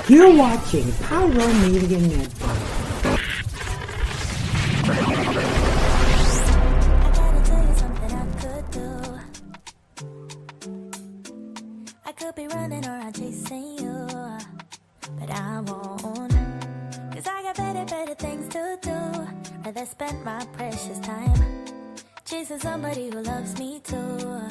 You're watching Pyro Media Network. Could be running or I'm chasing you, but I won't, cause I got better things to do. Rather spend my precious time chasing somebody who loves me too.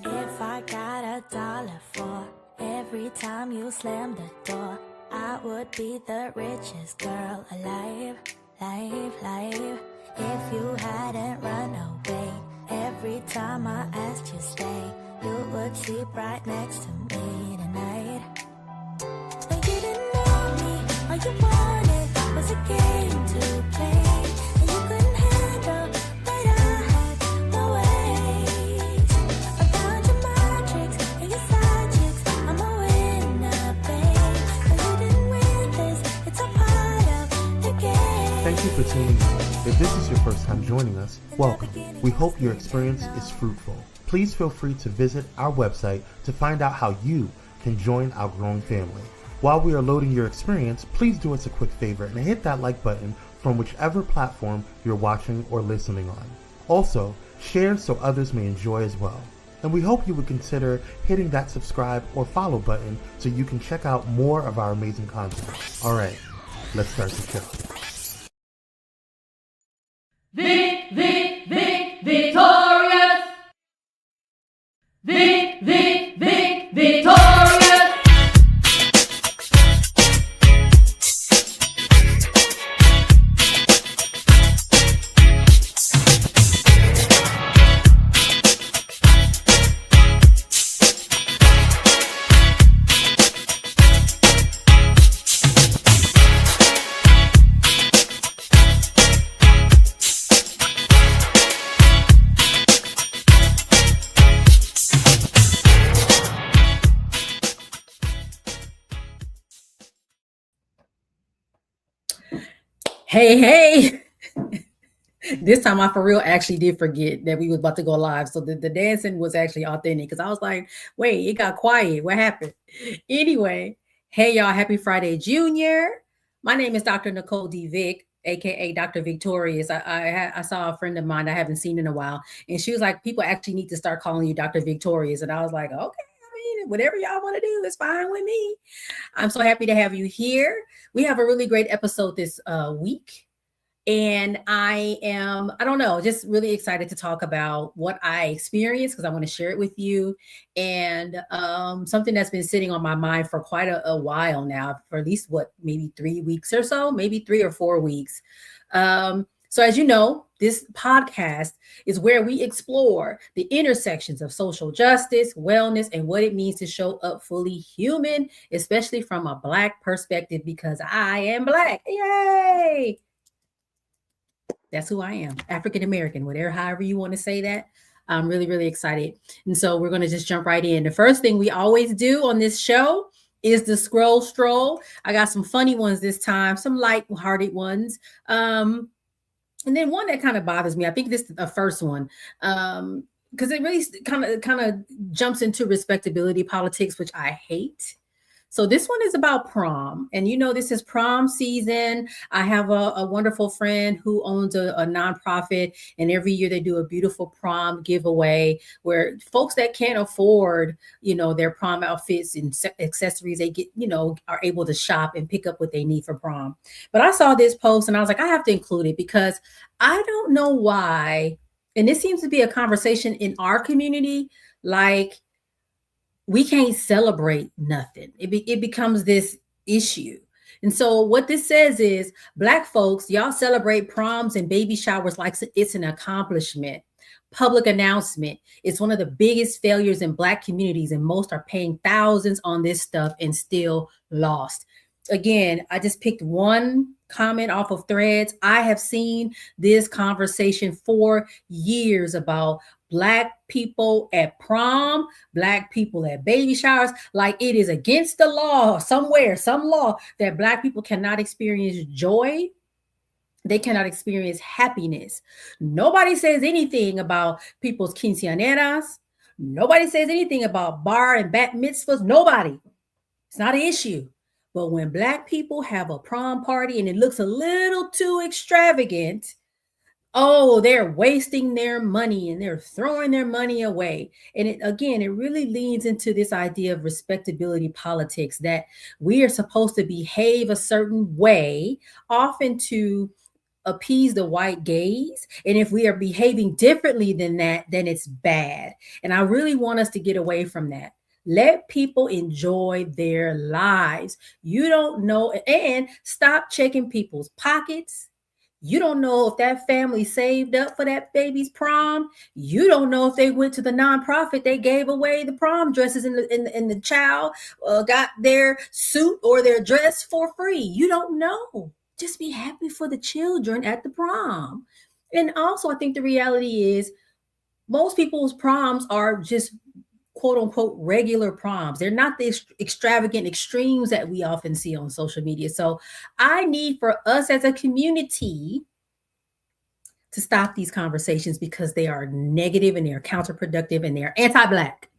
If I got $1 for every time you slam the door, I would be the richest girl alive. If you hadn't run away every time I asked you stay, you would sleep right next to me tonight. And you didn't know me, all you wanted was a game to play, and you couldn't handle that I had no ways. I found your magic and your side chicks, I'm a winner, babe. But you didn't win this, it's a part of the game. Thank you for tuning in. If this is your first time joining us, welcome. We hope your experience is fruitful. Please feel free to visit our website to find out how you can join our growing family. While we are loading your experience, please do us a quick favor and hit that like button from whichever platform you're watching or listening on. Also, share so others may enjoy as well. And we hope you would consider hitting that subscribe or follow button so you can check out more of our amazing content. All right, let's start the show. VICKtorious! VICKtorious! Hey. This time I for real actually did forget that we was about to go live. So the dancing was actually authentic because I was like, wait, it got quiet. What happened? Anyway, hey y'all, happy Friday, Junior. My name is Dr. Nicole D. Vick, aka Dr. VICKtorious. I saw a friend of mine I haven't seen in a while, and she was like, people actually need to start calling you Dr. VICKtorious. And I was like, okay. Whatever y'all want to do is fine with me. I'm so happy to have you here. We have a really great episode this week. And I don't know, just really excited to talk about what I experienced because I want to share it with you. And something that's been sitting on my mind for quite a while now, for at least maybe 3 weeks or so, maybe 3 or 4 weeks. So as you know, this podcast is where we explore the intersections of social justice, wellness, and what it means to show up fully human, especially from a Black perspective, because I am Black. Yay! That's who I am, African American, however you want to say that. I'm really, really excited. And so we're going to just jump right in. The first thing we always do on this show is the scroll stroll. I got some funny ones this time, some light-hearted ones. And then one that kind of bothers me. I think this is the first one. Because it really kind of jumps into respectability politics, which I hate. So this one is about prom. And this is prom season. I have a wonderful friend who owns a nonprofit, and every year they do a beautiful prom giveaway where folks that can't afford, their prom outfits and accessories, they get, are able to shop and pick up what they need for prom. But I saw this post and I was like, I have to include it because I don't know why. And this seems to be a conversation in our community, like, we can't celebrate nothing. It becomes this issue. And so what this says is, Black folks, y'all celebrate proms and baby showers like it's an accomplishment. Public announcement. It's one of the biggest failures in Black communities, and most are paying thousands on this stuff and still lost. Again, I just picked one comment off of Threads. I have seen this conversation for years about Black people at prom, Black people at baby showers, like it is against the law somewhere, some law that Black people cannot experience joy. They cannot experience happiness. Nobody says anything about people's quinceañeras. Nobody says anything about bar and bat mitzvahs. Nobody. It's not an issue. But when Black people have a prom party and it looks a little too extravagant, oh, they're wasting their money and they're throwing their money away. And it really leans into this idea of respectability politics, that we are supposed to behave a certain way, often to appease the white gaze. And if we are behaving differently than that, then it's bad. And I really want us to get away from that. Let people enjoy their lives. You don't know, and stop checking people's pockets. You don't know if that family saved up for that baby's prom. You don't know if they went to the nonprofit. They gave away the prom dresses and the child got their suit or their dress for free. You don't know. Just be happy for the children at the prom. And also, I think the reality is most people's proms are just quote unquote regular proms. They're not the extravagant extremes that we often see on social media. So I need for us as a community to stop these conversations because they are negative and they're counterproductive and they're anti-Black.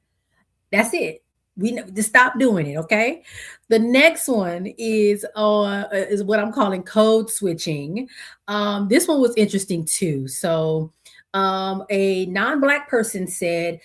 That's it. We know to stop doing it. Okay. The next one is what I'm calling code switching. This one was interesting too. So a non-Black person said,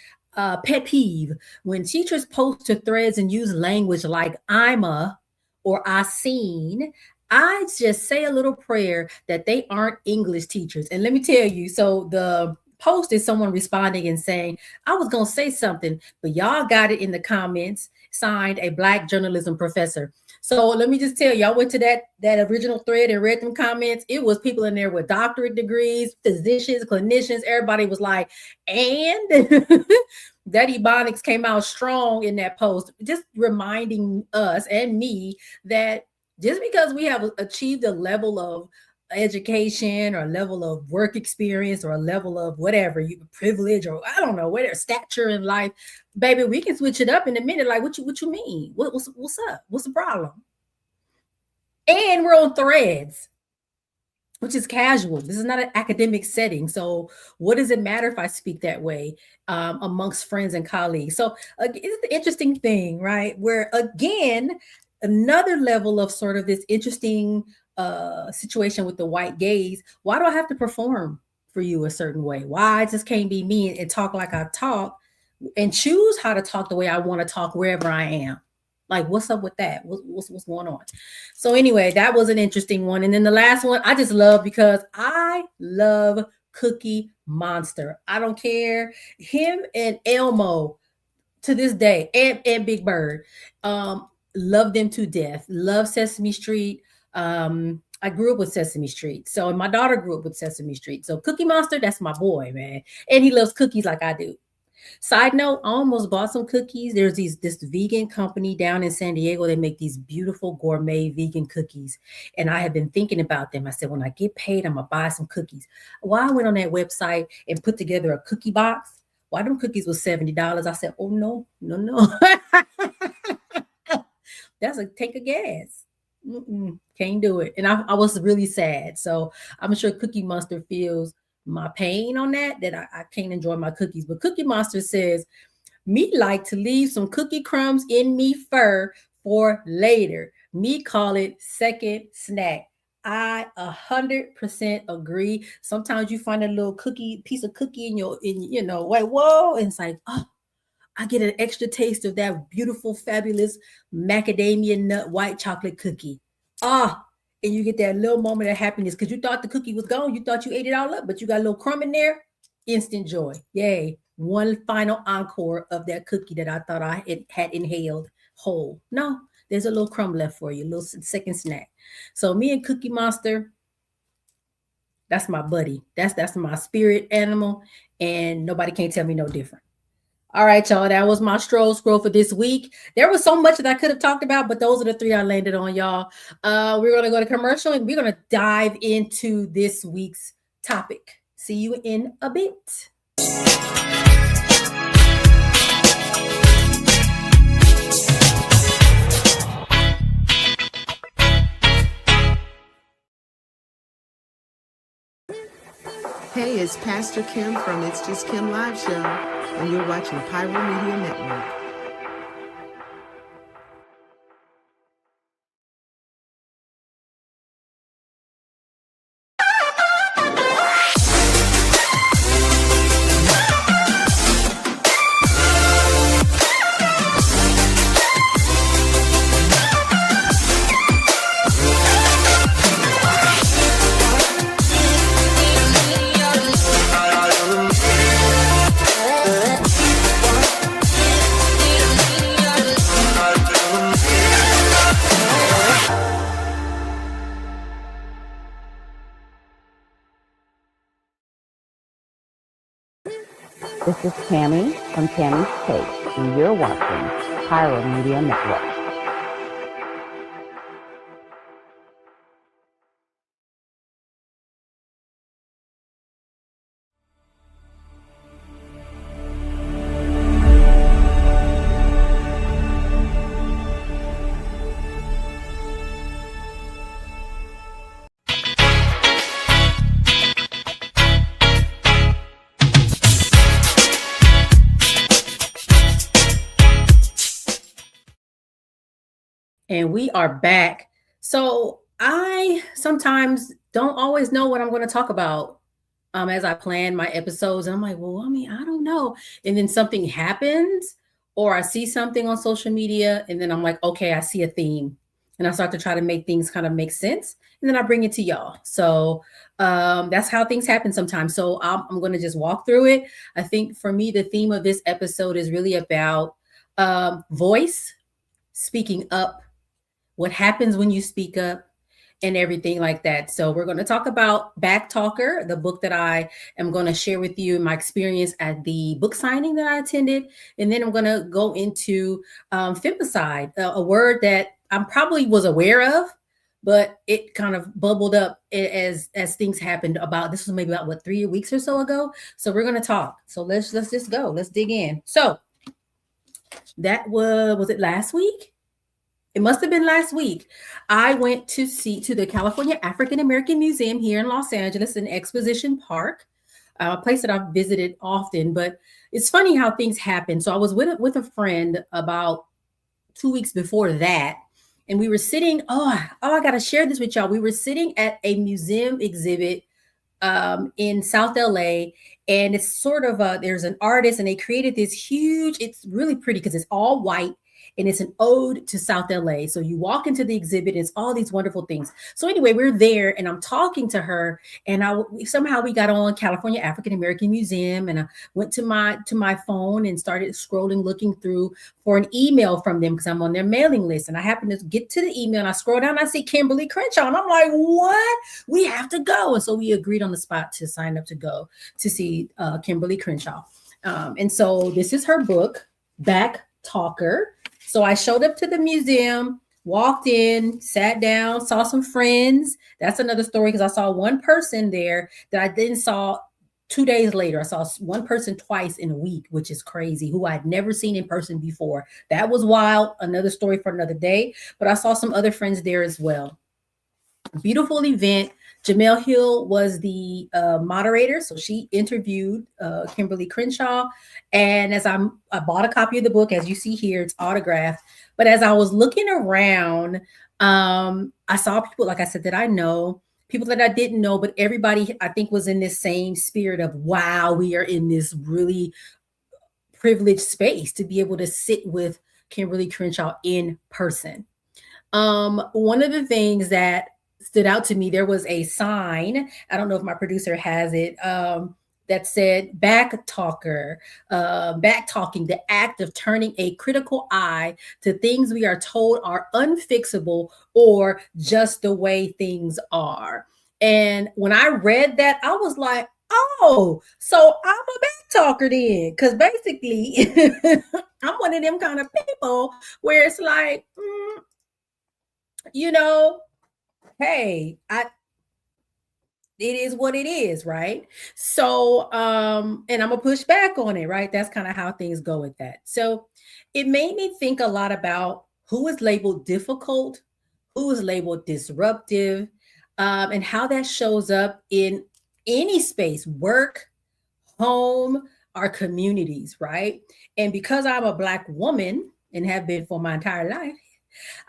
pet peeve, when teachers post to threads and use language like I'm a or I seen, I just say a little prayer that they aren't English teachers. And let me tell you, so the post is someone responding and saying, I was going to say something, but y'all got it in the comments, signed a Black journalism professor. So let me just tell you, I went to that original thread and read them comments. It was people in there with doctorate degrees, physicians, clinicians. Everybody was like, and that Ebonics came out strong in that post, just reminding us and me that just because we have achieved a level of education or a level of work experience or a level of whatever, privilege or I don't know, whatever stature in life, baby, we can switch it up in a minute. Like, what you mean? What's up? What's the problem? And we're on threads, which is casual. This is not an academic setting. So what does it matter if I speak that way amongst friends and colleagues? So it's the interesting thing, right? Where again, another level of sort of this interesting situation with the white gaze. Why do I have to perform for you a certain way? Why I just can't be me and talk like I talk and choose how to talk the way I want to talk wherever I am? Like, what's up with that? What's going on? So anyway, that was an interesting one. And then the last one I just love because I love Cookie Monster. I don't care. Him and Elmo to this day and Big Bird. Love them to death. Love Sesame Street. I grew up with Sesame Street. So, and my daughter grew up with Sesame Street. So Cookie Monster, that's my boy, man. And he loves cookies like I do. Side note, I almost bought some cookies. There's this vegan company down in San Diego. They make these beautiful gourmet vegan cookies. And I have been thinking about them. I said, when I get paid, I'm going to buy some cookies. Well, I went on that website and put together a cookie box. Why them cookies was $70? I said, oh, no. That's a tank of gas. Can't do it. And I was really sad. So I'm sure Cookie Monster feels my pain on that I can't enjoy my cookies. But Cookie Monster says, me like to leave some cookie crumbs in me fur for later. Me call it second snack. I 100% agree. Sometimes you find a little piece of cookie in whoa, and it's like, oh, I get an extra taste of that beautiful, fabulous macadamia nut white chocolate cookie. And you get that little moment of happiness because you thought the cookie was gone. You thought you ate it all up, but you got a little crumb in there. Instant joy. Yay. One final encore of that cookie that I thought I had inhaled whole. No, there's a little crumb left for you, a little second snack. So me and Cookie Monster, that's my buddy. That's my spirit animal, and nobody can't tell me no different. All right, y'all. That was my scroll for this week. There was so much that I could have talked about, but those are the three I landed on, y'all. We're going to go to commercial and we're going to dive into this week's topic. See you in a bit. Hey, it's Pastor Kim from It's Just Kim Live Show, and you're watching Pyro Media Network. This is Tammy from Tammy's Take, and you're watching Pyro Media Network. And we are back. So I sometimes don't always know what I'm going to talk about as I plan my episodes. And I'm like, well, I don't know. And then something happens or I see something on social media and then I'm like, okay, I see a theme. And I start to try to make things kind of make sense. And then I bring it to y'all. So that's how things happen sometimes. So I'm going to just walk through it. I think for me, the theme of this episode is really about voice, speaking up, what happens when you speak up, and everything like that. So we're going to talk about Backtalker, the book that I am going to share with you my experience at the book signing that I attended. And then I'm going to go into femicide, a word that I probably was aware of, but it kind of bubbled up as things happened about, this was maybe about what, 3 weeks or so ago. So we're going to talk. So let's just go. Let's dig in. So that was it last week? It must have been last week. I went to the California African American Museum here in Los Angeles in Exposition Park, a place that I've visited often, but it's funny how things happen. So I was with a friend about 2 weeks before that, and we were sitting, I got to share this with y'all. We were sitting at a museum exhibit in South LA, and it's sort of there's an artist and they created this huge, it's really pretty because it's all white. And it's an ode to South LA. So you walk into the exhibit, it's all these wonderful things. So anyway, we're there and I'm talking to her and somehow we got on California African American Museum and I went to my phone and started scrolling, looking through for an email from them because I'm on their mailing list. And I happened to get to the email and I scroll down and I see Kimberlé Crenshaw and I'm like, what? We have to go. And so we agreed on the spot to sign up to go to see Kimberlé Crenshaw. And so this is her book, Backtalker. So I showed up to the museum, walked in, sat down, saw some friends. That's another story because I saw one person there that I then saw 2 days later. I saw one person twice in a week, which is crazy, who I'd never seen in person before. That was wild. Another story for another day. But I saw some other friends there as well. Beautiful event. Jamel Hill was the moderator. So she interviewed Kimberlé Crenshaw. And as I bought a copy of the book, as you see here, it's autographed. But as I was looking around, I saw people, like I said, that I know, people that I didn't know, but everybody, I think, was in this same spirit of, wow, we are in this really privileged space to be able to sit with Kimberlé Crenshaw in person. One of the things that stood out to me, there was a sign, I don't know if my producer has it, that said Backtalker, backtalking, the act of turning a critical eye to things we are told are unfixable or just the way things are. And when I read that, I was like, oh, so I'm a backtalker then, because basically I'm one of them kind of people where it's like, hey, it is what it is, right? So, and I'm gonna push back on it, right? That's kind of how things go with that. So it made me think a lot about who is labeled difficult, who is labeled disruptive, and how that shows up in any space, work, home, our communities, right? And because I'm a Black woman and have been for my entire life,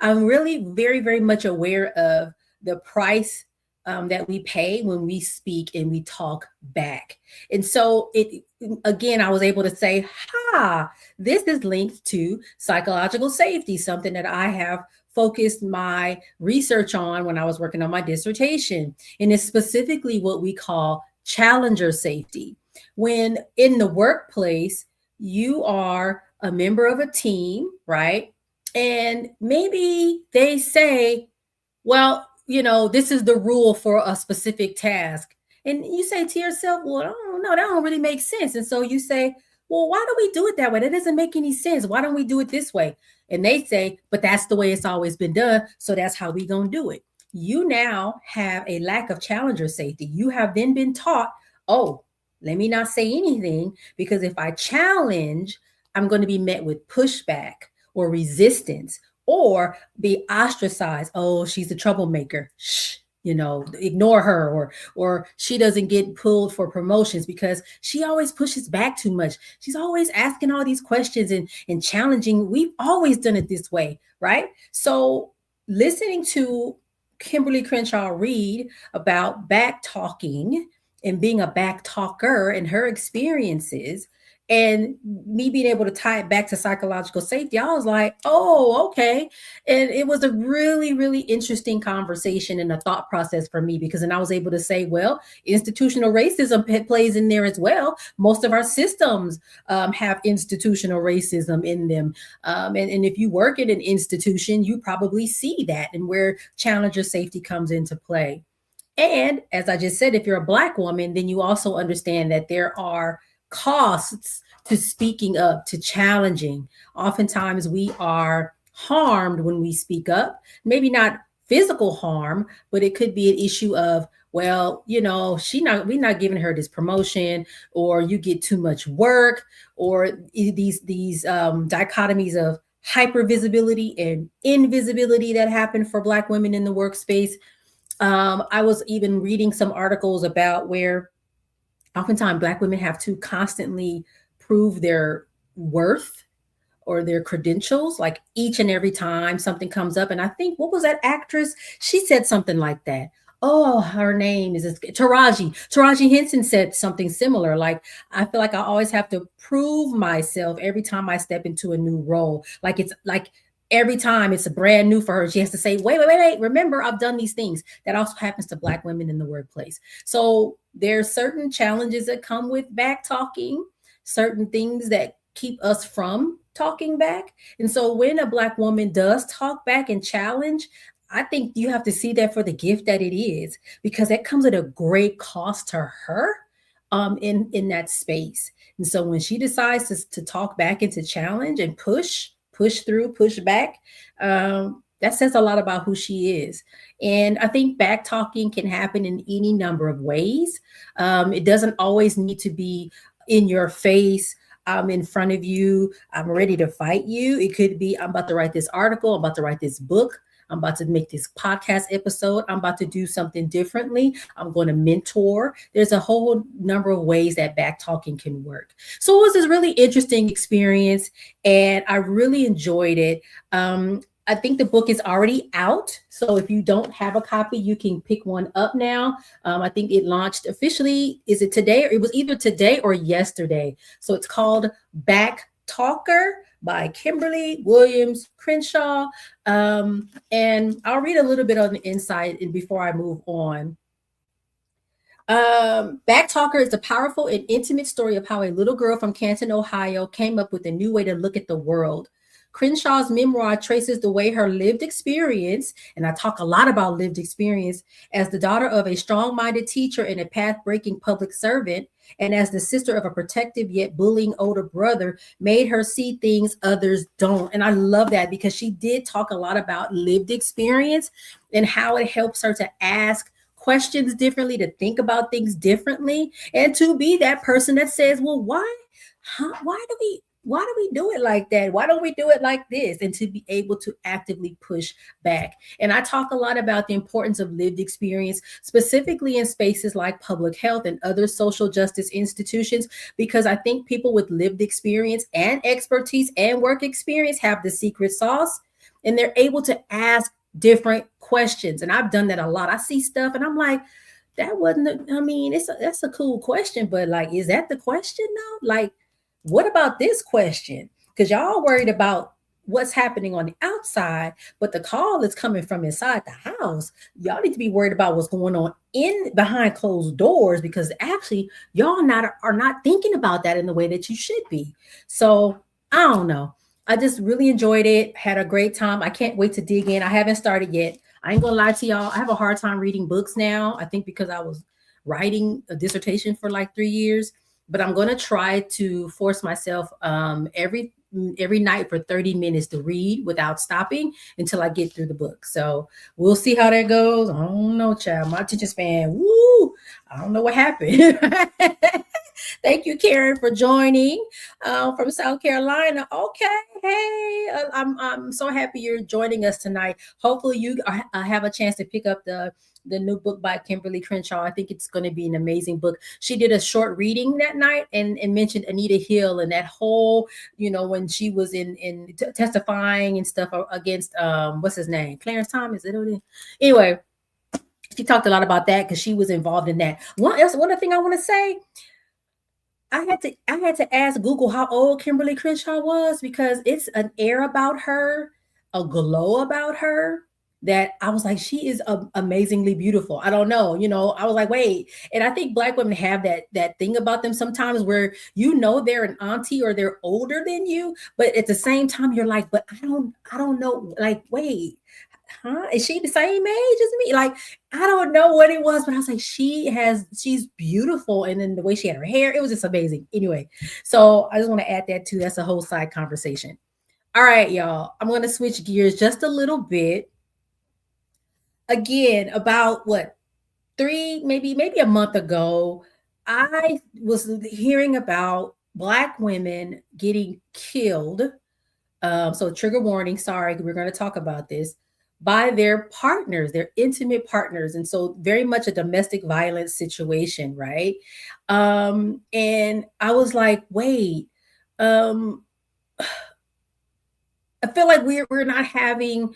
I'm really very, very much aware of the price that we pay when we speak and we talk back. And so again, I was able to say, this is linked to psychological safety, something that I have focused my research on when I was working on my dissertation. And it's specifically what we call challenger safety. When in the workplace, you are a member of a team, right? And maybe they say, well, this is the rule for a specific task. And you say to yourself, well, I don't know, that don't really make sense. And so you say, well, why do we do it that way? That doesn't make any sense. Why don't we do it this way? And they say, but that's the way it's always been done. So that's how we gonna do it. You now have a lack of challenger safety. You have then been taught, oh, let me not say anything, because if I challenge, I'm going to be met with pushback or resistance or be ostracized. Oh, she's a troublemaker. Shh, ignore her, or she doesn't get pulled for promotions because she always pushes back too much. She's always asking all these questions and challenging. We've always done it this way, right? So listening to Kimberlé Crenshaw read about back talking and being a back talker and her experiences, and me being able to tie it back to psychological safety, I was like, oh, okay. And it was a really, really interesting conversation and a thought process for me, because then I was able to say, well, institutional racism plays in there as well. Most of our systems have institutional racism in them. And if you work in an institution, you probably see that and where challenger safety comes into play. And as I just said, if you're a Black woman, then you also understand that there are costs to speaking up, to challenging. Oftentimes we are harmed when we speak up, maybe not physical harm, but it could be an issue of, well, we're not giving her this promotion, or you get too much work, or these dichotomies of hypervisibility and invisibility that happen for Black women in the workspace. I was even reading some articles about where oftentimes Black women have to constantly prove their worth or their credentials, like each and every time something comes up. And I think, what was that actress? She said something like that. Oh, her name is Taraji. Taraji Henson said something similar. Like, I feel like I always have to prove myself every time I step into a new role. Like, it's like every time it's a brand new for her. She has to say, wait, remember, I've done these things. That also happens to Black women in the workplace. So there's certain challenges that come with back talking, certain things that keep us from talking back. And so when a Black woman does talk back and challenge, I think you have to see that for the gift that it is, because that comes at a great cost to her in that space. And so when she decides to talk back and to challenge and push through, push back, that says a lot about who she is. And I think back talking can happen in any number of ways. It doesn't always need to be in your face. I'm in front of you, I'm ready to fight you. It could be, I'm about to write this article, I'm about to write this book, I'm about to make this podcast episode, I'm about to do something differently, I'm going to mentor. There's a whole number of ways that back talking can work. So it was this really interesting experience, and I really enjoyed it. I think the book is already out. So if you don't have a copy, you can pick one up now. I think it launched officially. Is it today? Or it was either today or yesterday. So it's called Backtalker by Kimberlé Crenshaw. And I'll read a little bit on the inside before I move on. Backtalker is a powerful and intimate story of how a little girl from Canton, Ohio came up with a new way to look at the world. Crenshaw's memoir traces the way her lived experience, and I talk a lot about lived experience, as the daughter of a strong-minded teacher and a path-breaking public servant, and as the sister of a protective yet bullying older brother, made her see things others don't. And I love that, because she did talk a lot about lived experience and how it helps her to ask questions differently, to think about things differently, and to be that person that says, well, why do we do it like that? Why don't we do it like this? And to be able to actively push back. And I talk a lot about the importance of lived experience, specifically in spaces like public health and other social justice institutions, because I think people with lived experience and expertise and work experience have the secret sauce, and they're able to ask different questions. And I've done that a lot. I see stuff and I'm like, that's a cool question, but like, is that the question though? Like, what about this question? Because y'all worried about what's happening on the outside, but the call is coming from inside the house. Y'all need to be worried about what's going on behind closed doors, because actually y'all are not thinking about that in the way that you should be. So I don't know. I just really enjoyed it. Had a great time. I can't wait to dig in. I haven't started yet. I ain't gonna lie to y'all. I have a hard time reading books now. I think because I was writing a dissertation for like 3 years. but I'm going to try to force myself every night for 30 minutes to read without stopping until I get through the book. So we'll see how that goes. I don't know, child. My attention span, woo! I don't know what happened. Thank you, Karen, for joining from South Carolina. Okay, hey, I'm so happy you're joining us tonight. Hopefully, you have a chance to pick up the new book by Kimberlé Crenshaw. I think it's going to be an amazing book. She did a short reading that night and mentioned Anita Hill and that whole, when she was in testifying and stuff against what's his name, Clarence Thomas. Anyway, she talked a lot about that because she was involved in that. One other thing I want to say. I had to ask Google how old Kimberlé Crenshaw was because it's an air about her, a glow about her that I was like, she is amazingly beautiful. I don't know, I was like, wait. And I think Black women have that thing about them sometimes where they're an auntie or they're older than you, but at the same time you're like, but I don't know, like, wait. Huh? Is she the same age as me? Like, I don't know what it was, but I was like, she's beautiful. And then the way she had her hair, it was just amazing. Anyway, so I just want to add that too. That's a whole side conversation. All right, y'all. I'm going to switch gears just a little bit. Again, about maybe a month ago, I was hearing about Black women getting killed. So trigger warning, sorry, we're going to talk about this, by their partners, their intimate partners. And so very much a domestic violence situation, right? And I was like, wait, I feel like we're not having,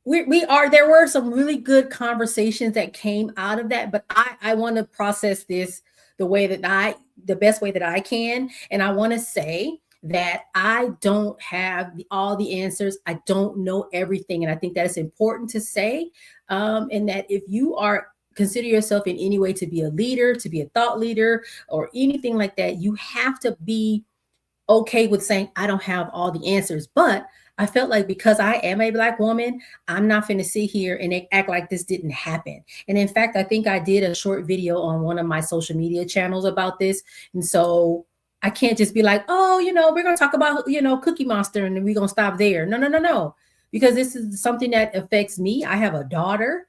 there were some really good conversations that came out of that, but I want to process this the best way that I can. And I want to say that I don't have all the answers. I don't know everything. And I think that is important to say. And that if you consider yourself in any way to be a leader, to be a thought leader, or anything like that, you have to be okay with saying, I don't have all the answers. But I felt like because I am a Black woman, I'm not going to sit here and act like this didn't happen. And in fact, I think I did a short video on one of my social media channels about this. And so I can't just be like, oh, we're going to talk about, Cookie Monster and then we're going to stop there. No. Because this is something that affects me. I have a daughter.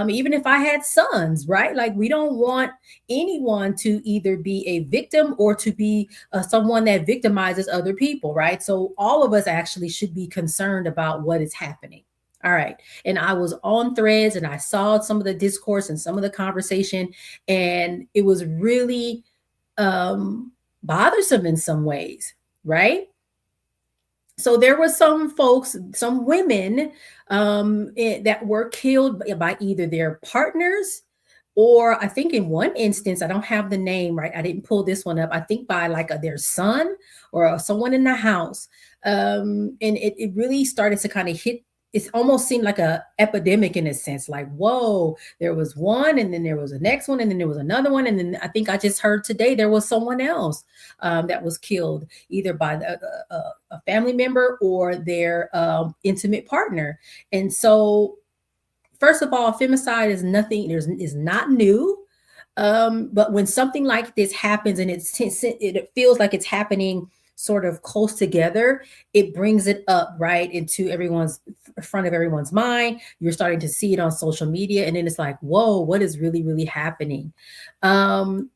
Even if I had sons, right? Like, we don't want anyone to either be a victim or to be someone that victimizes other people, right? So all of us actually should be concerned about what is happening. All right. And I was on Threads and I saw some of the discourse and some of the conversation, and it was really bothersome in some ways, right? So there were some folks, some women that were killed by either their partners, or I think in one instance, I don't have the name right, I didn't pull this one up, I think by like their son or someone in the house. And it really started to kind of hit. It almost seemed like a epidemic in a sense, like, whoa, there was one, and then there was the next one, and then there was another one. And then I think I just heard today there was someone else that was killed either by a family member or their intimate partner. And so, first of all, femicide is not new. But when something like this happens and it feels like it's happening sort of close together, it brings it up right into front of everyone's mind. You're starting to see it on social media, and then it's like, whoa, what is really, really happening? And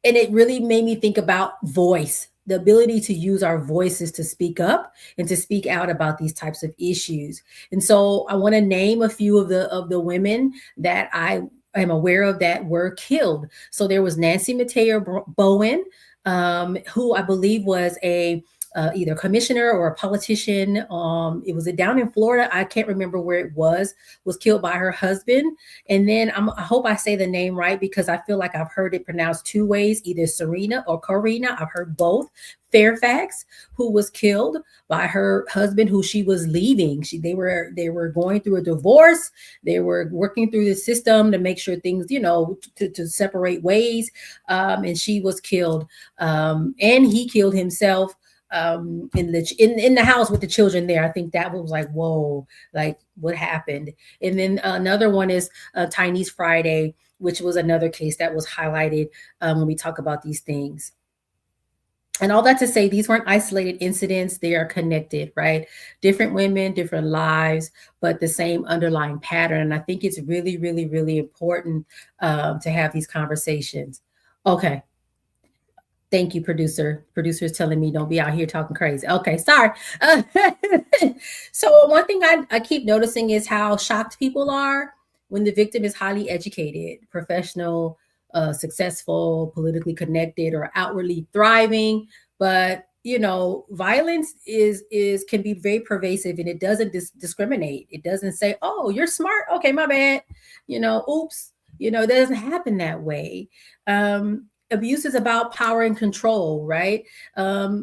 it really made me think about voice, the ability to use our voices to speak up and to speak out about these types of issues. And so I want to name a few of the women that I am aware of that were killed. So there was Nancy Mateo Bowen, who I believe was either commissioner or a politician. It was down in Florida. I can't remember where it was killed by her husband. And then I hope I say the name right, because I feel like I've heard it pronounced two ways, either Serena or Karina. I've heard both. Fairfax, who was killed by her husband, who she was leaving. They were going through a divorce. They were working through the system to make sure things, to separate ways. And she was killed. And he killed himself. in the house with the children there. I think that was like, whoa, like what happened? And then another one is Chinese Friday, which was another case that was highlighted when we talk about these things. And all that to say, these weren't isolated incidents. They are connected, right? Different women, different lives, but the same underlying pattern. And I think it's really, really, really important to have these conversations. Okay. Thank you, producer. Producer is telling me don't be out here talking crazy. Okay, sorry. So one thing I keep noticing is how shocked people are when the victim is highly educated, professional, successful, politically connected, or outwardly thriving. But violence can be very pervasive, and it doesn't discriminate. It doesn't say, "Oh, you're smart. Okay, my bad." Oops. It doesn't happen that way. Abuse is about power and control, right?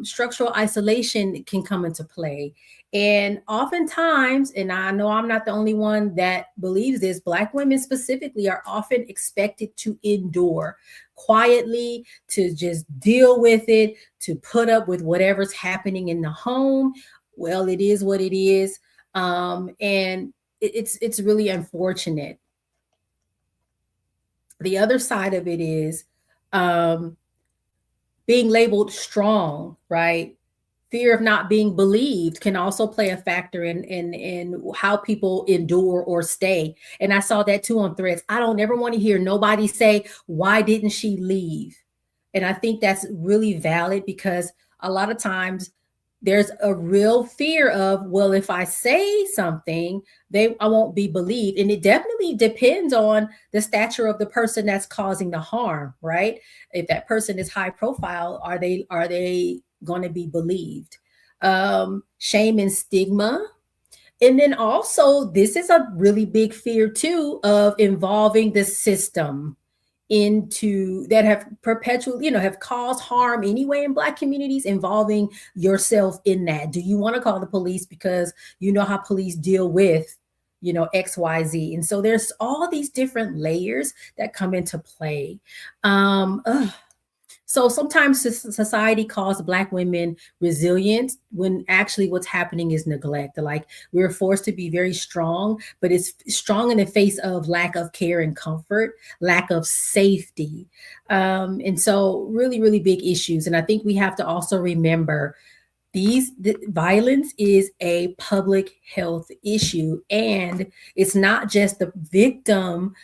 Structural isolation can come into play. And oftentimes, and I know I'm not the only one that believes this, Black women specifically are often expected to endure quietly, to just deal with it, to put up with whatever's happening in the home. Well, it is what it is. And it's really unfortunate. The other side of it is being labeled strong, right? Fear of not being believed can also play a factor in how people endure or stay. And I saw that too on Threads. I don't ever want to hear nobody say, "Why didn't she leave?" And I think that's really valid, because a lot of times there's a real fear of, well, if I say something, I won't be believed. And it definitely depends on the stature of the person that's causing the harm, right? If that person is high profile, are they going to be believed? Shame and stigma. And then also, this is a really big fear too, of involving the system that have perpetually, have caused harm anyway in Black communities, involving yourself in that. Do you want to call the police because you know how police deal with, XYZ? And so there's all these different layers that come into play. So sometimes society calls Black women resilient when actually what's happening is neglect. Like, we're forced to be very strong, but it's strong in the face of lack of care and comfort, lack of safety. And so really, really big issues. And I think we have to also remember the violence is a public health issue, and it's not just the victim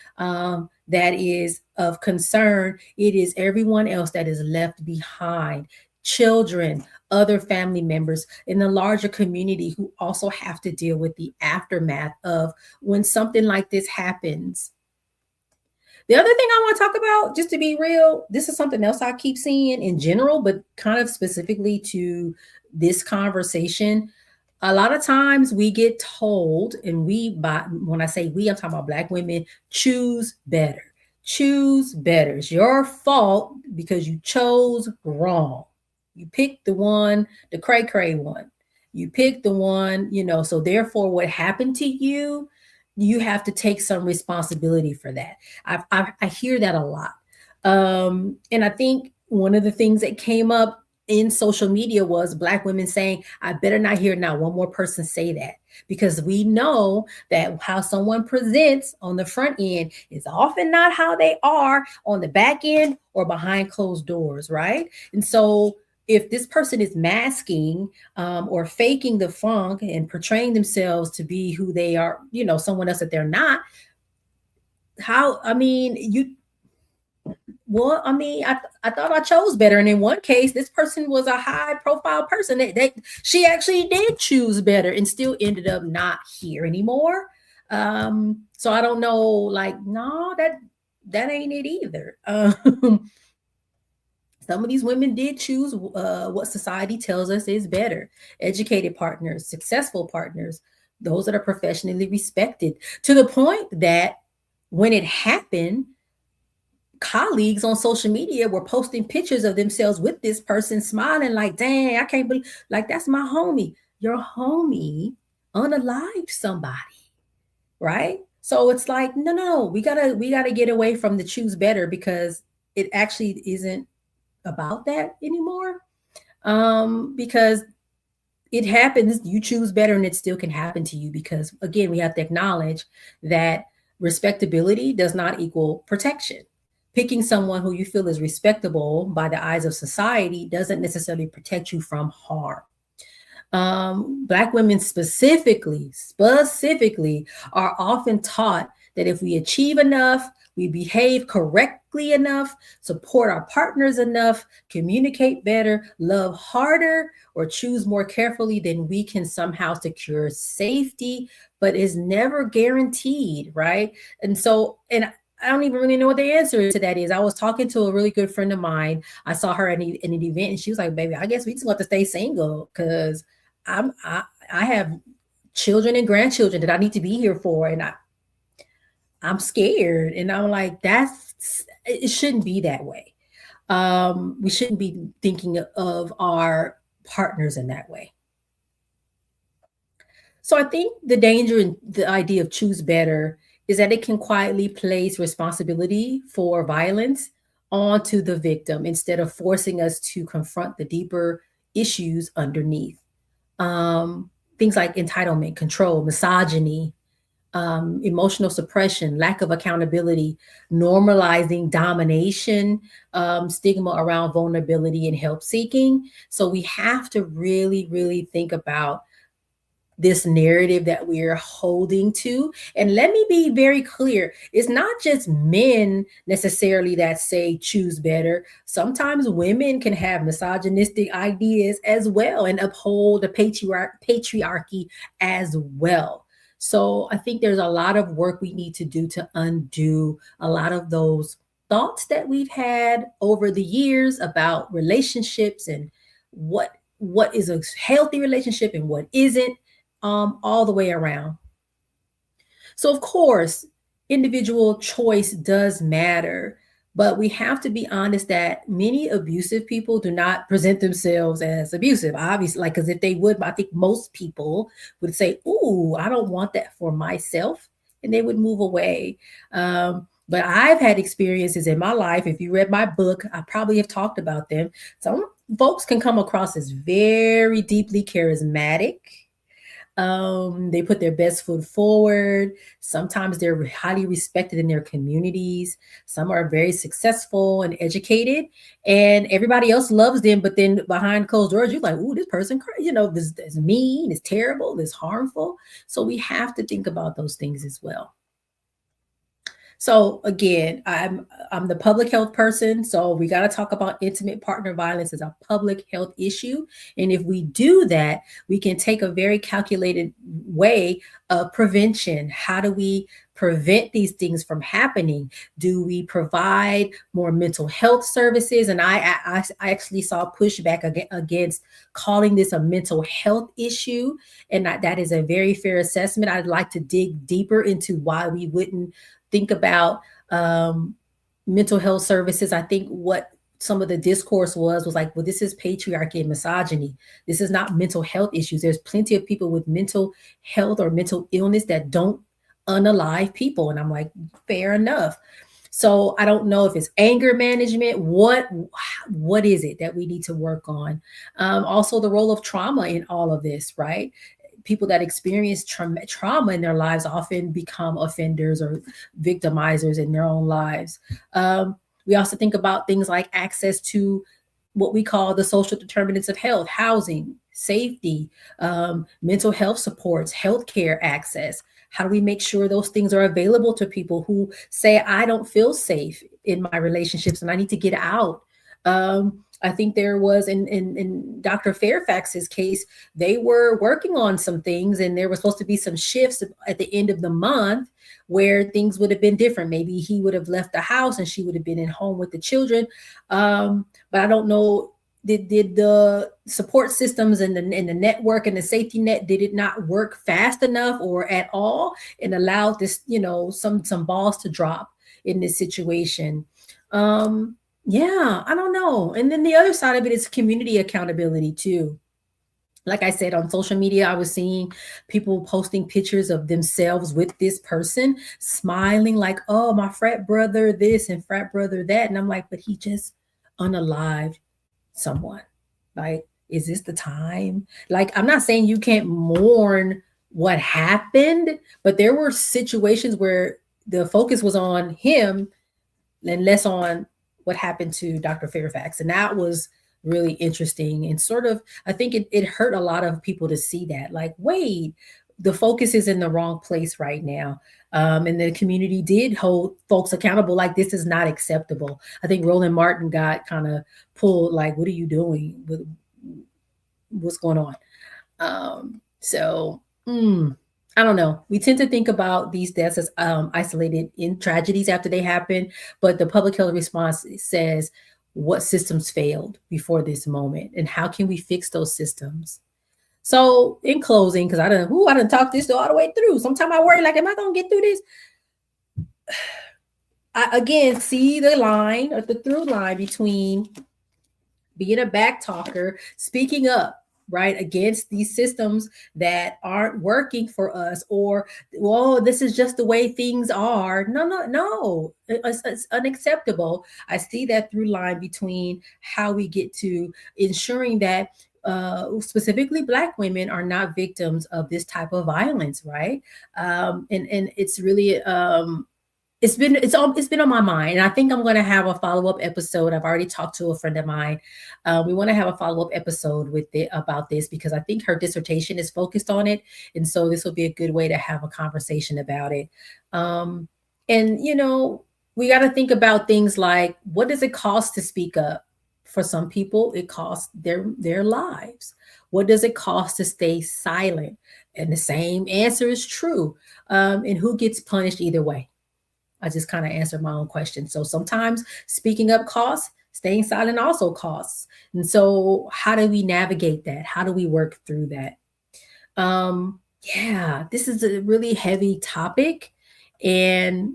that is of concern. It is everyone else that is left behind, children, other family members in the larger community, who also have to deal with the aftermath of when something like this happens. The other thing I want to talk about, just to be real, this is something else I keep seeing in general, but kind of specifically to this conversation. A lot of times we get told, and when I say we, I'm talking about Black women, choose better. Choose better. It's your fault because you chose wrong. You picked the cray one. You picked the one, so therefore what happened to you, you have to take some responsibility for that. I hear that a lot. And I think one of the things that came up in social media was Black women saying, "I better not hear not one more person say that," because we know that how someone presents on the front end is often not how they are on the back end or behind closed doors, right? And so if this person is masking or faking the funk and portraying themselves to be who they are, someone else that they're not, I thought I chose better. And in one case, this person was a high profile person. She actually did choose better and still ended up not here anymore. So I don't know, no, that ain't it either. Some of these women did choose what society tells us is better. Educated partners, successful partners, those that are professionally respected, to the point that when it happened, colleagues on social media were posting pictures of themselves with this person, smiling like, "Dang, I can't believe, that's my homie." Your homie unalived somebody, right? So it's like, no, we gotta get away from the choose better, because it actually isn't about that anymore. because it happens, you choose better and it still can happen to you, because again, we have to acknowledge that respectability does not equal protection. Picking someone who you feel is respectable by the eyes of society doesn't necessarily protect you from harm. Black women specifically are often taught that if we achieve enough, we behave correctly enough, support our partners enough, communicate better, love harder, or choose more carefully, then we can somehow secure safety, but is never guaranteed, right? And I don't even really know what the answer to that is. I was talking to a really good friend of mine. I saw her in an event and she was like, baby, I guess we just want to stay single because I have children and grandchildren that I need to be here for. And I'm scared. And I'm like, it shouldn't be that way. We shouldn't be thinking of our partners in that way. So I think the danger in the idea of choose better is that it can quietly place responsibility for violence onto the victim instead of forcing us to confront the deeper issues underneath. Things like entitlement, control, misogyny, emotional suppression, lack of accountability, normalizing domination, stigma around vulnerability and help seeking. So we have to really, really think about this narrative that we're holding to. And let me be very clear. It's not just men necessarily that say choose better. Sometimes women can have misogynistic ideas as well and uphold the patriarchy as well. So I think there's a lot of work we need to do to undo a lot of those thoughts that we've had over the years about relationships and what is a healthy relationship and what isn't. All the way around. So of course, individual choice does matter, but we have to be honest that many abusive people do not present themselves as abusive. Obviously, like, because if they would, I think most people would say, "Ooh, I don't want that for myself," and they would move away. But I've had experiences in my life. If you read my book, I probably have talked about them. Some folks can come across as very deeply charismatic. They put their best foot forward. Sometimes they're highly respected in their communities. Some are very successful and educated, and everybody else loves them. But then behind closed doors, you're like, "Ooh, this person, this is mean, it's terrible, it's harmful." So we have to think about those things as well. So again, I'm the public health person. So we got to talk about intimate partner violence as a public health issue. And if we do that, we can take a very calculated way of prevention. How do we prevent these things from happening? Do we provide more mental health services? And I actually saw pushback against calling this a mental health issue. And that is a very fair assessment. I'd like to dig deeper into why we wouldn't think about mental health services. I think what some of the discourse was like, well, this is patriarchy and misogyny. This is not mental health issues. There's plenty of people with mental health or mental illness that don't unalive people. And I'm like, fair enough. So I don't know if it's anger management. What is it that we need to work on? Also the role of trauma in all of this, right? People that experience trauma in their lives often become offenders or victimizers in their own lives. We also think about things like access to what we call the social determinants of health, housing, safety, mental health supports, healthcare access. How do we make sure those things are available to people who say, I don't feel safe in my relationships and I need to get out? I think there was in Dr. Fairfax's case, they were working on some things and there was supposed to be some shifts at the end of the month where things would have been different. Maybe he would have left the house and she would have been at home with the children. But I don't know, did the support systems and the network and the safety net, did it not work fast enough or at all and allowed this, some balls to drop in this situation? Yeah, I don't know. And then the other side of it is community accountability too. Like I said, on social media, I was seeing people posting pictures of themselves with this person, smiling like, oh, my frat brother this and frat brother that. And I'm like, but he just unalived someone. Like, Is this the time? Like, I'm not saying you can't mourn what happened, but there were situations where the focus was on him and less on what happened to Dr. Fairfax. And that was really interesting. And sort of, I think it hurt a lot of people to see that. Like, wait, the focus is in the wrong place right now. And the community did hold folks accountable. Like, this is not acceptable. I think Roland Martin got kind of pulled, like, what are you doing? What's going on? I don't know. We tend to think about these deaths as isolated in tragedies after they happen, but the public health response says what systems failed before this moment and how can we fix those systems? So in closing, because I didn't talk this all the way through. Sometimes I worry, like, am I going to get through this? I again see the line or the through line between being a back talker, speaking up, right, against these systems that aren't working for us, or, well, this is just the way things are. No, it's unacceptable. I see that through line between how we get to ensuring that specifically Black women are not victims of this type of violence, right? And it's really it's been on my mind, and I think I'm going to have a follow-up episode. I've already talked to a friend of mine. We want to have a follow-up episode about this because I think her dissertation is focused on it, and so this will be a good way to have a conversation about it. And we got to think about things like, what does it cost to speak up? For some people, it costs their lives. What does it cost to stay silent? And the same answer is true. And who gets punished either way? I just kind of answered my own question. So sometimes speaking up costs, staying silent also costs. And so how do we navigate that? How do we work through that? This is a really heavy topic. And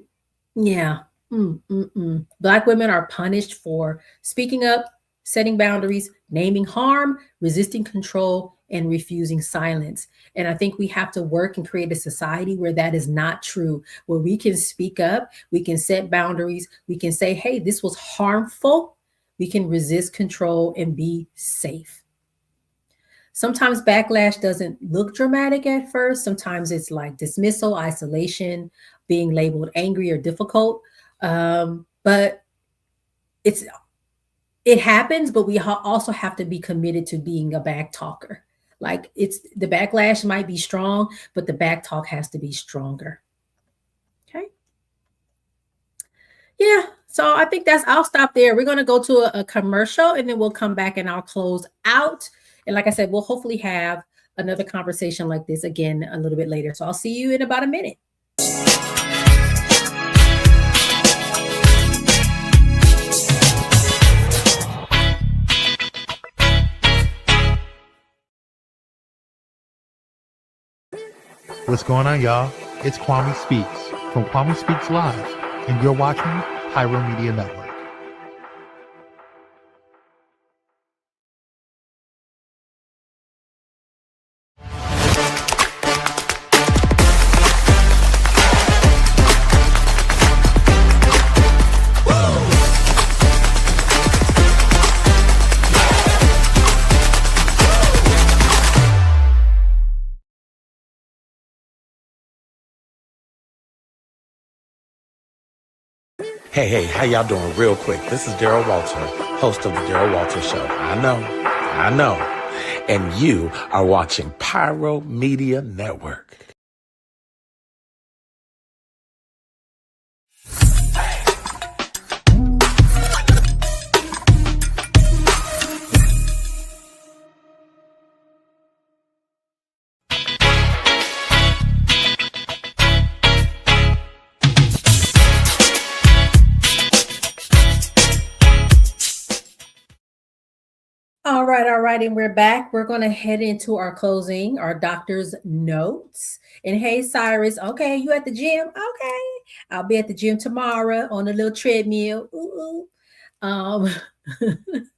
Black women are punished for speaking up, setting boundaries, naming harm, resisting control, and refusing silence. And I think we have to work and create a society where that is not true, where we can speak up, we can set boundaries, we can say, hey, this was harmful. We can resist control and be safe. Sometimes backlash doesn't look dramatic at first. Sometimes it's like dismissal, isolation, being labeled angry or difficult. But it happens, but we also have to be committed to being a back talker. Like, the backlash might be strong, but the back talk has to be stronger. Okay. Yeah. So I think I'll stop there. We're going to go to a commercial and then we'll come back and I'll close out. And like I said, we'll hopefully have another conversation like this again a little bit later. So I'll see you in about a minute. What's going on, y'all? It's Kwame Speaks from Kwame Speaks Live, and you're watching Pyro Media Network. Hey, how y'all doing? Real quick, this is Daryl Walter, host of the Daryl Walter Show. I know. And you are watching Pyro Media Network. All right. And we're back. We're going to head into our closing, our doctor's notes. And hey, Cyrus, okay, you at the gym? Okay. I'll be at the gym tomorrow on a little treadmill. Ooh. So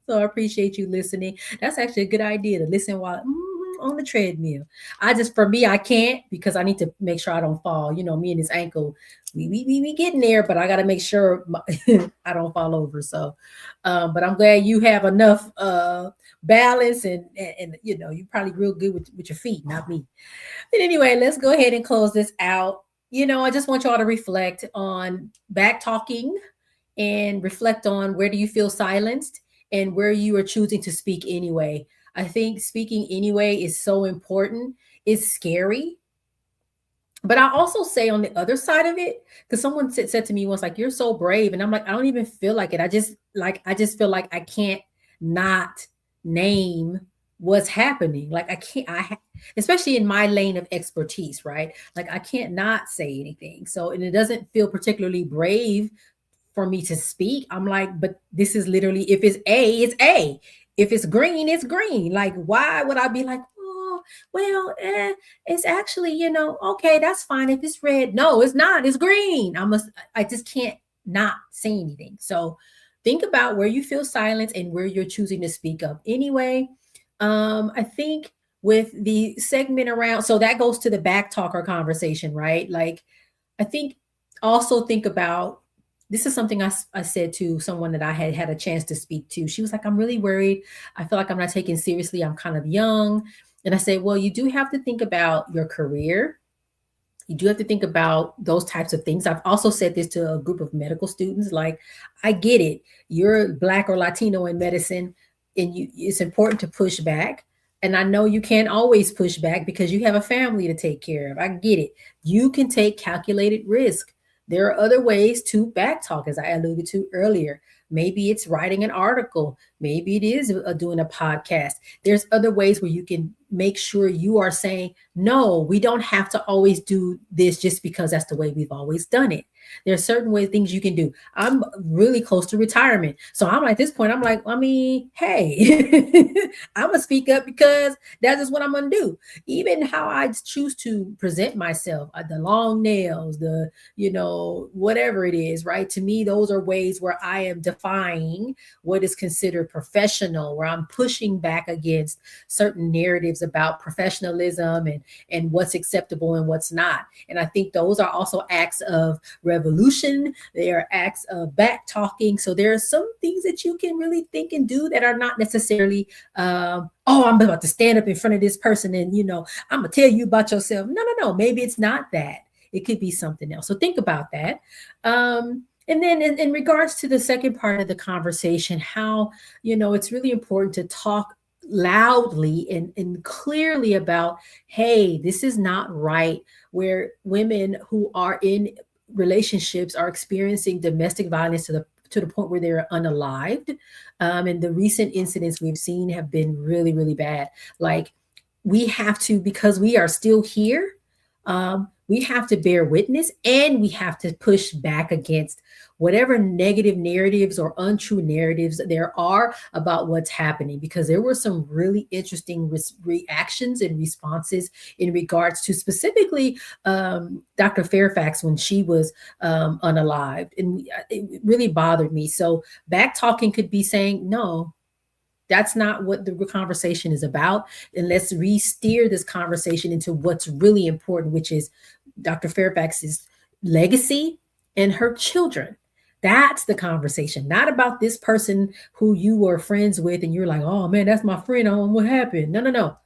I appreciate you listening. That's actually a good idea to listen while on the treadmill. For me, I can't, because I need to make sure I don't fall. You know, me and this ankle, we getting there, but I got to make sure I don't fall over. So, but I'm glad you have enough balance and you know, you're probably real good with your feet, not me. But anyway, let's go ahead and close this out. You know, I just want y'all to reflect on back talking and reflect on, where do you feel silenced and where you are choosing to speak anyway. I think speaking anyway is so important. It's scary. But I also say on the other side of it, because someone said to me once, like, you're so brave. And I'm like, I don't even feel like it. I just feel like I can't not name what's happening. Like especially in my lane of expertise, right? Like I can't not say anything. So, and it doesn't feel particularly brave for me to speak. I'm like, but this is literally, if it's A, it's A. If it's green, it's green. Like, why would I be like, oh, well, it's actually, you know, okay, that's fine. If it's red, no, it's not, it's green. I just can't not say anything. So think about where you feel silence and where you're choosing to speak up anyway. I think with the segment around, so that goes to the backtalker conversation, right? Like, I think also think about, this is something I said to someone that I had a chance to speak to. She was like, I'm really worried. I feel like I'm not taken seriously. I'm kind of young. And I said, well, you do have to think about your career. You do have to think about those types of things. I've also said this to a group of medical students. Like, I get it. You're Black or Latino in medicine, and it's important to push back. And I know you can't always push back because you have a family to take care of. I get it. You can take calculated risk. There are other ways to backtalk, as I alluded to earlier. Maybe it's writing an article. Maybe it is doing a podcast. There's other ways where you can make sure you are saying, no, we don't have to always do this just because that's the way we've always done it. There are certain ways, things you can do. I'm really close to retirement. So I'm at this point, I'm like, I mean, hey, I'm going to speak up because that's just what I'm going to do. Even how I choose to present myself, the long nails, the, you know, whatever it is, right? To me, those are ways where I am defying what is considered professional, where I'm pushing back against certain narratives about professionalism and what's acceptable and what's not. And I think those are also acts of revolution. They are acts of back talking. So there are some things that you can really think and do that are not necessarily, oh, I'm about to stand up in front of this person and, you know, I'm going to tell you about yourself. No. Maybe it's not that. It could be something else. So think about that. And then in regards to the second part of the conversation, how, you know, it's really important to talk loudly and clearly about, hey, this is not right, where women who are in relationships are experiencing domestic violence to the point where they're unalived. And the recent incidents we've seen have been really, really bad. Like, we have to, because we are still here, we have to bear witness, and we have to push back against whatever negative narratives or untrue narratives there are about what's happening, because there were some really interesting reactions and responses in regards to specifically Dr. Fairfax when she was unalived. And it really bothered me. So back talking could be saying, no, that's not what the conversation is about. And let's re-steer this conversation into what's really important, which is Dr. Fairfax's legacy and her children. That's the conversation, not about this person who you were friends with and you're like, oh man, that's my friend. Oh, what happened? No.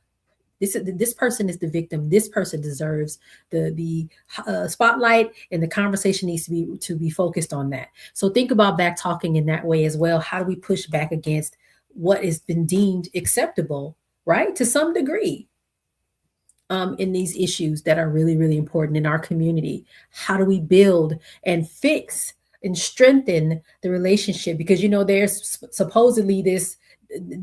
This person is the victim. This person deserves the spotlight, and the conversation needs to be focused on that. So think about back talking in that way as well. How do we push back against what has been deemed acceptable, right? To some degree, in these issues that are really, really important in our community. How do we build and fix and strengthen the relationship? Because, you know, there's supposedly this,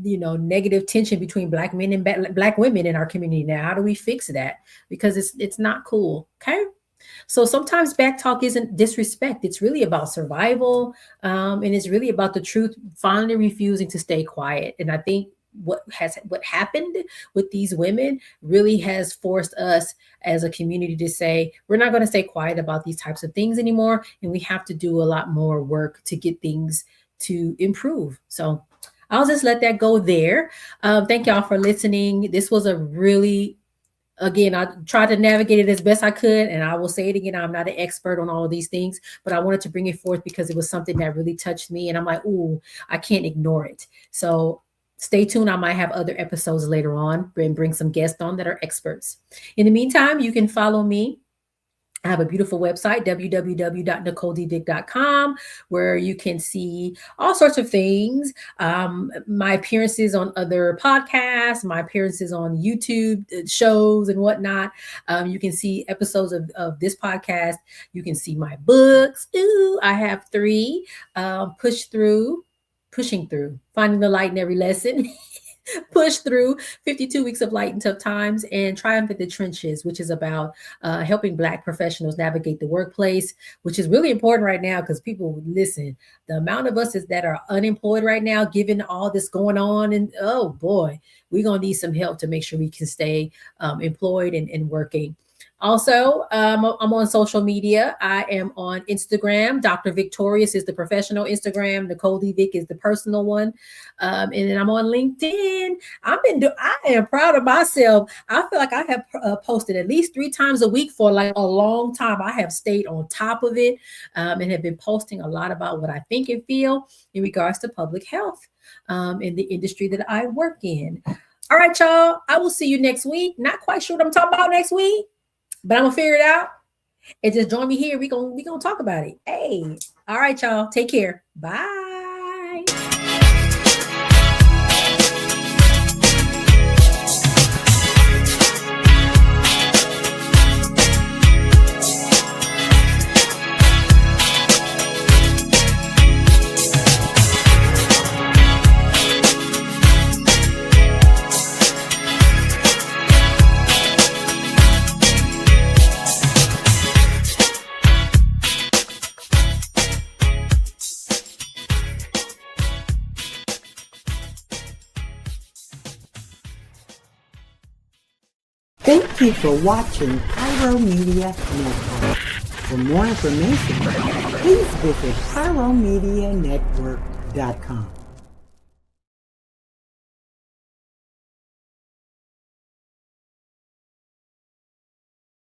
you know, negative tension between Black men and Black women in our community now. How do we fix that? Because it's not cool. Okay. So sometimes back talk isn't disrespect. It's really about survival. And it's really about the truth finally refusing to stay quiet. And I think what happened with these women really has forced us as a community to say, we're not going to stay quiet about these types of things anymore. And we have to do a lot more work to get things to improve. So I'll just let that go there. Thank y'all for listening. This was a really, again, I tried to navigate it as best I could, and I will say it again, I'm not an expert on all of these things, but I wanted to bring it forth because it was something that really touched me, and I'm like, ooh, I can't ignore it. So stay tuned. I might have other episodes later on and bring some guests on that are experts. In the meantime, you can follow me. I have a beautiful website, www.NicoleDVick.com, where you can see all sorts of things. My appearances on other podcasts, my appearances on YouTube shows and whatnot. You can see episodes of this podcast. You can see my books. Ooh, I have 3. Pushing through, finding the light in every lesson. Push through 52 weeks of light in tough times, and Triumph in the Trenches, which is about helping Black professionals navigate the workplace, which is really important right now because people listen. The amount of us that are unemployed right now, given all this going on, and oh boy, we're gonna need some help to make sure we can stay employed and working. Also, I'm on social media. I am on Instagram. Dr. VICKtorious is the professional Instagram. Nicole D. Vick is the personal one. And then I'm on LinkedIn. I am proud of myself. I feel like I have posted at least 3 times a week for like a long time. I have stayed on top of it and have been posting a lot about what I think and feel in regards to public health in the industry that I work in. All right, y'all. I will see you next week. Not quite sure what I'm talking about next week, but I'm gonna figure it out. And just join me here. We gonna talk about it. Hey, all right, y'all. Take care. Bye. Thank you for watching Pyro Media Network. For more information, please visit pyromedianetwork.com.